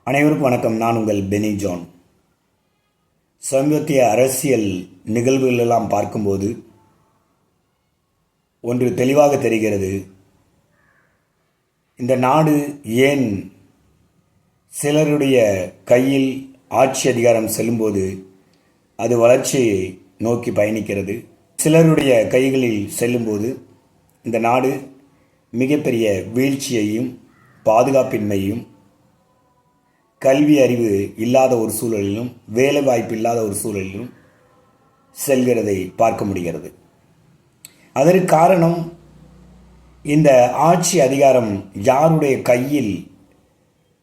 அனைவருக்கும் வணக்கம். நான் உங்கள் பெனி ஜான். சமீபத்திய அரசியல் நிகழ்வுகளெல்லாம் பார்க்கும்போது ஒன்று தெளிவாக தெரிகிறது. இந்த நாடு ஏன் சிலருடைய கையில் ஆட்சி அதிகாரம் செல்லும்போது அது வளர்ச்சியை நோக்கி பயணிக்கிறது, சிலருடைய கைகளில் செல்லும்போது இந்த நாடு மிகப்பெரிய வீழ்ச்சியையும் பாதுகாப்பின்மையும் கல்வி அறிவு இல்லாத ஒரு சூழலிலும் வேலை வாய்ப்பு இல்லாத ஒரு சூழலிலும் செல்கிறதை பார்க்க முடிகிறது. அதற்கு காரணம் இந்த ஆட்சி அதிகாரம் யாருடைய கையில்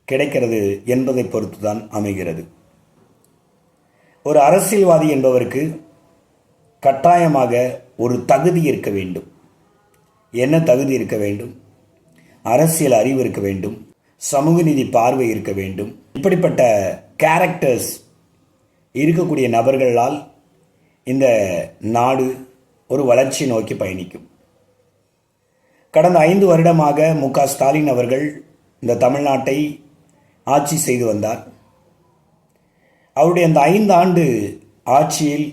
கிடைக்கிறது என்பதை பொறுத்துதான் அமைகிறது. ஒரு அரசியல்வாதி என்பவருக்கு கட்டாயமாக ஒரு தகுதி இருக்க வேண்டும். என்ன தகுதி இருக்க வேண்டும்? அரசியல் அறிவு இருக்க வேண்டும், சமூக நீதி பார்வை இருக்க வேண்டும். இப்படிப்பட்ட கேரக்டர்ஸ் இருக்கக்கூடிய நபர்களால் இந்த நாடு ஒரு வளர்ச்சி நோக்கி பயணிக்கும். கடந்த 5 வருடமாக மு.க. ஸ்டாலின் அவர்கள் இந்த தமிழ்நாட்டை ஆட்சி செய்து வந்தார். அவருடைய அந்த 5 ஆண்டு ஆட்சியில்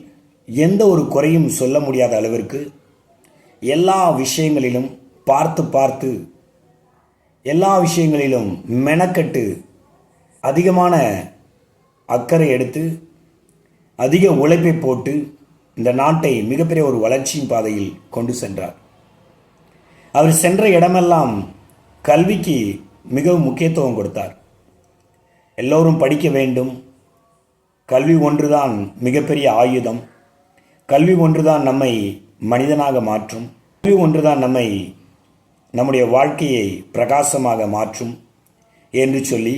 எந்த ஒரு குறையும் சொல்ல முடியாத அளவிற்கு எல்லா விஷயங்களிலும் பார்த்து எல்லா விஷயங்களிலும் மெனக்கட்டு அதிகமான அக்கறை எடுத்து அதிக உழைப்பை போட்டு இந்த நாட்டை மிகப்பெரிய ஒரு வளர்ச்சியின் பாதையில் கொண்டு சென்றார். அவர் சென்ற இடமெல்லாம் கல்விக்கு மிகவும் முக்கியத்துவம் கொடுத்தார். எல்லோரும் படிக்க வேண்டும், கல்வி ஒன்றுதான் மிகப்பெரிய ஆயுதம், கல்வி ஒன்றுதான் நம்மை மனிதனாக மாற்றும், கல்வி ஒன்றுதான் நம்முடைய வாழ்க்கையை பிரகாசமாக மாற்றும் என்று சொல்லி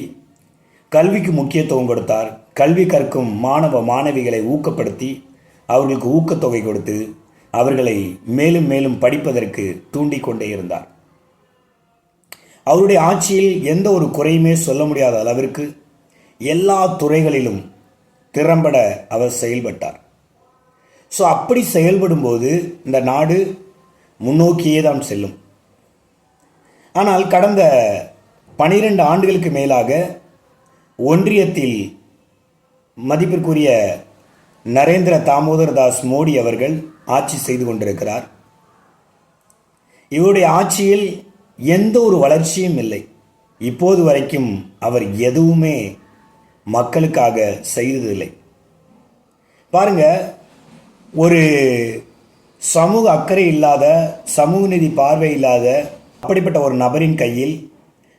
கல்விக்கு முக்கியத்துவம் கொடுத்தார். கல்வி கற்கும் மாணவ மாணவிகளை ஊக்கப்படுத்தி அவர்களுக்கு ஊக்கத்தொகை கொடுத்து அவர்களை மேலும் மேலும் படிப்பதற்கு தூண்டிக்கொண்டே இருந்தார். அவருடைய ஆட்சியில் எந்த ஒரு குறையுமே சொல்ல முடியாத அளவிற்கு எல்லா துறைகளிலும் திறம்பட அவர் செயல்பட்டார். ஸோ அப்படி செயல்படும்போது இந்த நாடு முன்னோக்கியே தான் செல்லும். ஆனால் கடந்த 12 ஆண்டுகளுக்கு மேலாக ஒன்றியத்தில் மதிப்பிற்குரிய நரேந்திர தாமோதர் தாஸ் மோடி அவர்கள் ஆட்சி செய்து கொண்டிருக்கிறார். இவருடைய ஆட்சியில் எந்த ஒரு வளர்ச்சியும் இல்லை. இப்போது வரைக்கும் அவர் எதுவுமே மக்களுக்காக செய்ததில்லை. பாருங்க, ஒரு சமூக அக்கறை இல்லாத, சமூக நீதி பார்வை இல்லாத அப்படிப்பட்ட ஒரு நபரின் கையில்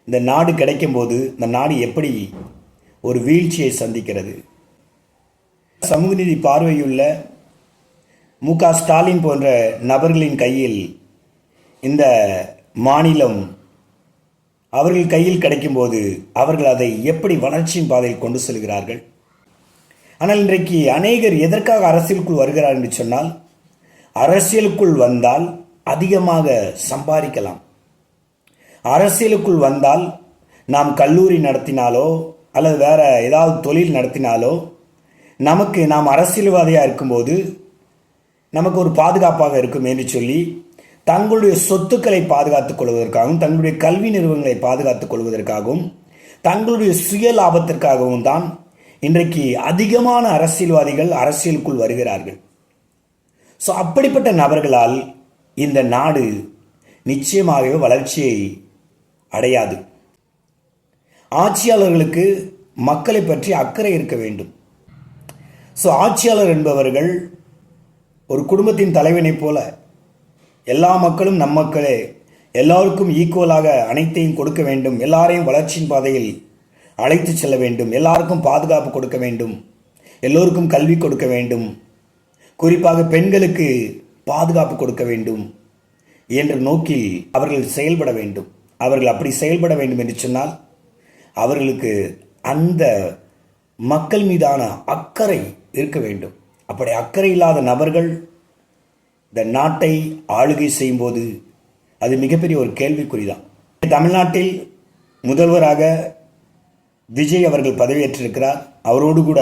இந்த நாடு கிடைக்கும்போது இந்த நாடு எப்படி ஒரு வீழ்ச்சியை சந்திக்கிறது? சமூக நீதி பார்வையுள்ள மு.க. ஸ்டாலின் போன்ற நபர்களின் கையில் இந்த மாநிலம் அவர்கள் கையில் கிடைக்கும்போது அவர்கள் அதை எப்படி வளர்ச்சியின் பாதையில் கொண்டு செல்கிறார்கள்? ஆனால் இன்றைக்கு அநேகர் எதற்காக அரசியலுக்குள் வருகிறார் என்று சொன்னால், அரசியலுக்குள் வந்தால் அதிகமாக சம்பாதிக்கலாம், அரசியலுக்குள் வந்தால் நாம் கல்லூரி நடத்தினாலோ அல்லது வேற ஏதாவது தொழில் நடத்தினாலோ நாம் அரசியல்வாதியாக இருக்கும்போது நமக்கு ஒரு பாதுகாப்பாக இருக்கும் என்று சொல்லி தங்களுடைய சொத்துக்களை பாதுகாத்துக் கொள்வதற்காகவும், தங்களுடைய கல்வி நிறுவனங்களை பாதுகாத்துக் கொள்வதற்காகவும், தங்களுடைய சுய லாபத்திற்காகவும் தான் இன்றைக்கு அதிகமான அரசியல்வாதிகள் அரசியலுக்குள் வருகிறார்கள். ஸோ அப்படிப்பட்ட நபர்களால் இந்த நாடு நிச்சயமாகவே வளர்ச்சியை அடையாது. ஆட்சியாளர்களுக்கு மக்களை பற்றி அக்கறை இருக்க வேண்டும். ஸோ ஆட்சியாளர் என்பவர்கள் ஒரு குடும்பத்தின் தலைவனைப் போல எல்லா மக்களும் நம் மக்களே, எல்லாருக்கும் ஈக்குவலாக அனைத்தையும் கொடுக்க வேண்டும், எல்லாரையும் வளர்ச்சியின் பாதையில் அழைத்து செல்ல வேண்டும், எல்லாருக்கும் பாதுகாப்பு கொடுக்க வேண்டும், எல்லோருக்கும் கல்வி கொடுக்க வேண்டும், குறிப்பாக பெண்களுக்கு பாதுகாப்பு கொடுக்க வேண்டும் என்ற நோக்கில் அவர்கள் செயல்பட வேண்டும். அவர்கள் அப்படி செயல்பட வேண்டும் என்று சொன்னால் அவர்களுக்கு அந்த மக்கள் மீதான அக்கறை இருக்க வேண்டும். அப்படி அக்கறை இல்லாத நபர்கள் இந்த நாட்டை ஆளுகை செய்யும்போது அது மிகப்பெரிய ஒரு கேள்விக்குறிதான். தமிழ்நாட்டில் முதல்வராக விஜய் அவர்கள் பதவியேற்றிருக்கிறார். அவரோடு கூட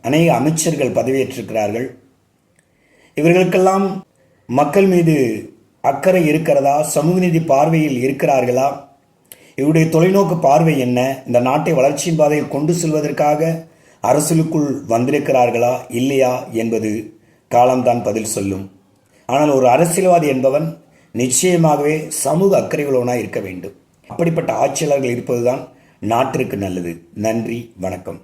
அநேக அமைச்சர்கள் பதவியேற்றிருக்கிறார்கள். இவர்களுக்கெல்லாம் மக்கள் மீது அக்கறை இருக்கிறதா, சமூக நீதி பார்வையில் இருக்கிறார்களா இவருடைய தொலைநோக்கு பார்வை என்ன? இந்த நாட்டை வளர்ச்சியின் பாதையில் கொண்டு செல்வதற்காக அரசியலுக்குள் வந்திருக்கிறார்களா இல்லையா என்பது காலம்தான் பதில் சொல்லும். ஆனால் ஒரு அரசியல்வாதி என்பவன் நிச்சயமாகவே சமூக அக்கறைகளோனாக இருக்க வேண்டும். அப்படிப்பட்ட ஆட்சியாளர்கள் இருப்பதுதான் நாட்டிற்கு நல்லது. நன்றி, வணக்கம்.